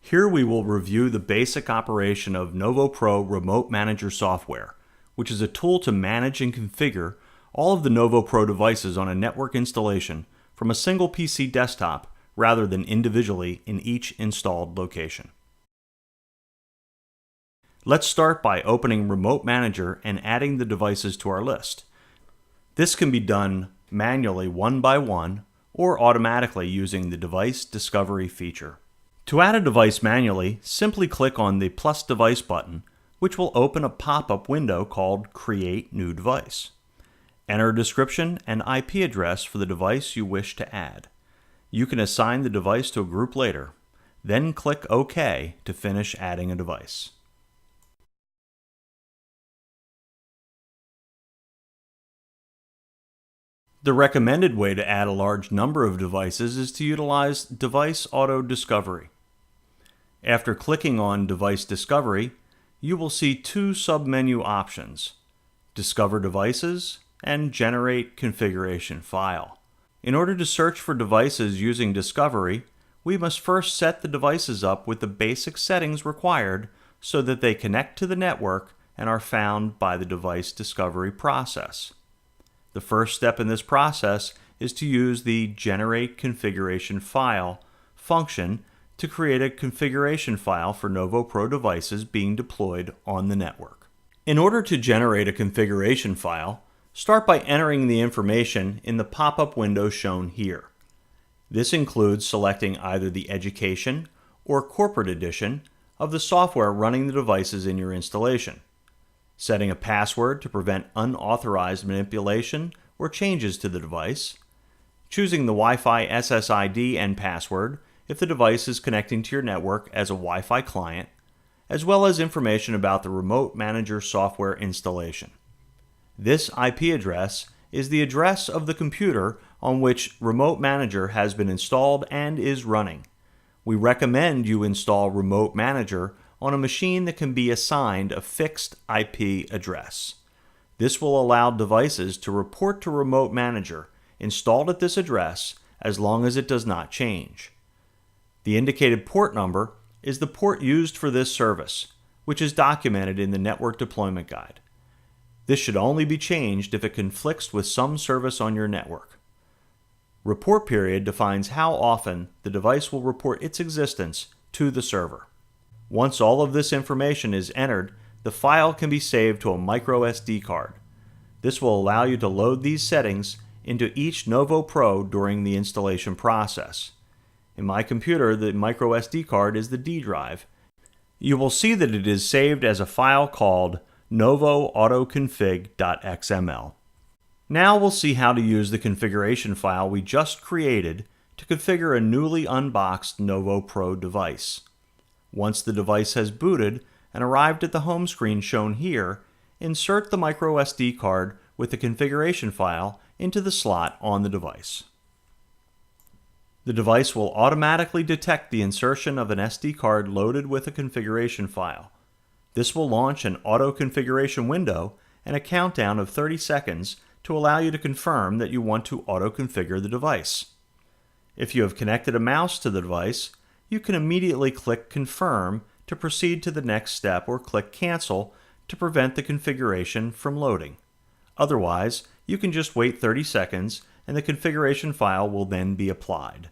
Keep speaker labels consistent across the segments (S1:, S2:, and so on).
S1: Here we will review the basic operation of NovoPro Remote Manager software, which is a tool to manage and configure all of the NovoPro devices on a network installation from a single PC desktop rather than individually in each installed location. Let's start by opening Remote Manager and adding the devices to our list. This can be done manually one by one or automatically using the Device Discovery feature. To add a device manually, simply click on the plus device button, which will open a pop-up window called Create New Device. Enter a description and IP address for the device you wish to add. You can assign the device to a group later, then click OK to finish adding a device. The recommended way to add a large number of devices is to utilize Device Auto Discovery. After clicking on Device Discovery, you will see two submenu options: Discover Devices and Generate Configuration File. In order to search for devices using Discovery, we must first set the devices up with the basic settings required so that they connect to the network and are found by the device discovery process. The first step in this process is to use the Generate Configuration File function to create a configuration file for NovoPro devices being deployed on the network. In order to generate a configuration file, start by entering the information in the pop-up window shown here. This includes selecting either the Education or Corporate edition of the software running the devices in your installation, setting a password to prevent unauthorized manipulation or changes to the device, choosing the Wi-Fi SSID and password if the device is connecting to your network as a Wi-Fi client, as well as information about the Remote Manager software installation. This IP address is the address of the computer on which Remote Manager has been installed and is running. We recommend you install Remote Manager on a machine that can be assigned a fixed IP address. This will allow devices to report to Remote Manager installed at this address as long as it does not change. The indicated port number is the port used for this service, which is documented in the Network Deployment Guide. This should only be changed if it conflicts with some service on your network. Report period defines how often the device will report its existence to the server. Once all of this information is entered, the file can be saved to a micro SD card. This will allow you to load these settings into each NovoPro during the installation process. In my computer, the micro SD card is the D drive. You will see that it is saved as a file called novoautoconfig.xml. Now we'll see how to use the configuration file we just created to configure a newly unboxed NovoPro device. Once the device has booted and arrived at the home screen shown here, insert the micro SD card with the configuration file into the slot on the device. The device will automatically detect the insertion of an SD card loaded with a configuration file. This will launch an auto configuration window and a countdown of 30 seconds to allow you to confirm that you want to auto configure the device. If you have connected a mouse to the device, you can immediately click Confirm to proceed to the next step or click Cancel to prevent the configuration from loading. Otherwise, you can just wait 30 seconds and the configuration file will then be applied.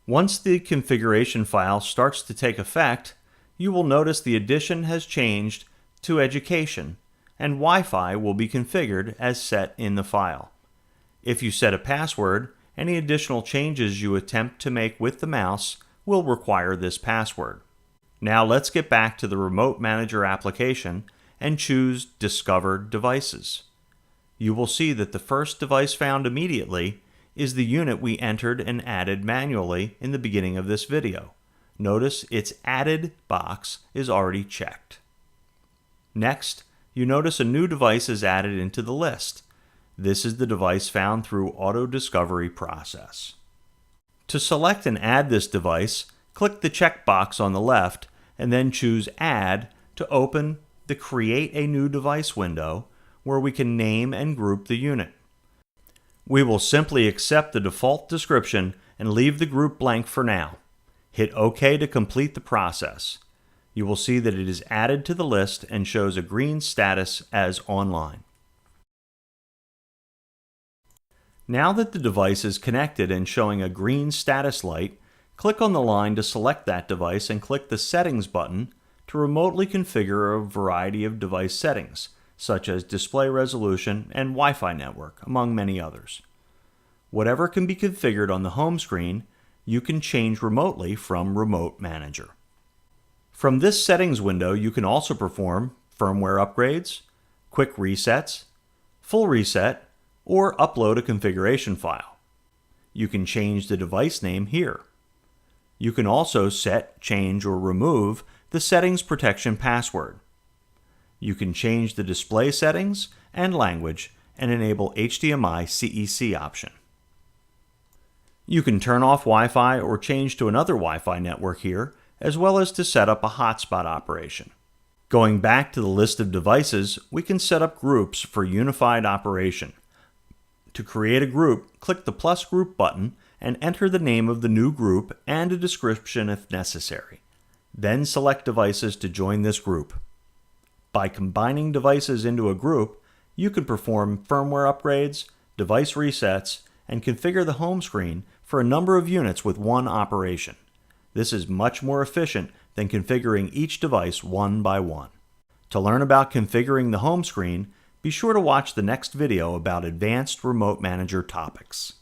S1: Once the configuration file starts to take effect, you will notice the edition has changed to Education and Wi-Fi will be configured as set in the file. If you set a password, any additional changes you attempt to make with the mouse will require this password. Now let's get back to the Remote Manager application and choose Discover Devices. You will see that the first device found immediately is the unit we entered and added manually in the beginning of this video. Notice its Added box is already checked. Next, you notice a new device is added into the list. This is the device found through Auto Discovery process. To select and add this device, click the checkbox on the left and then choose Add to open the Create a New Device window where we can name and group the unit. We will simply accept the default description and leave the group blank for now. Hit OK to complete the process. You will see that it is added to the list and shows a green status as online. Now that the device is connected and showing a green status light, click on the line to select that device and click the Settings button to remotely configure a variety of device settings, such as display resolution and Wi-Fi network, among many others. Whatever can be configured on the home screen, you can change remotely from Remote Manager. From this settings window, you can also perform firmware upgrades, quick resets, full reset, or upload a configuration file. You can change the device name here. You can also set, change, or remove the settings protection password. You can change the display settings and language and enable HDMI CEC option. You can turn off Wi-Fi or change to another Wi-Fi network here, as well as to set up a hotspot operation. Going back to the list of devices, we can set up groups for unified operation. To create a group, click the plus group button and enter the name of the new group and a description if necessary. Then select devices to join this group. By combining devices into a group, you can perform firmware upgrades, device resets, and configure the home screen for a number of units with one operation. This is much more efficient than configuring each device one by one. To learn about configuring the home screen, be sure to watch the next video about advanced Remote Manager topics.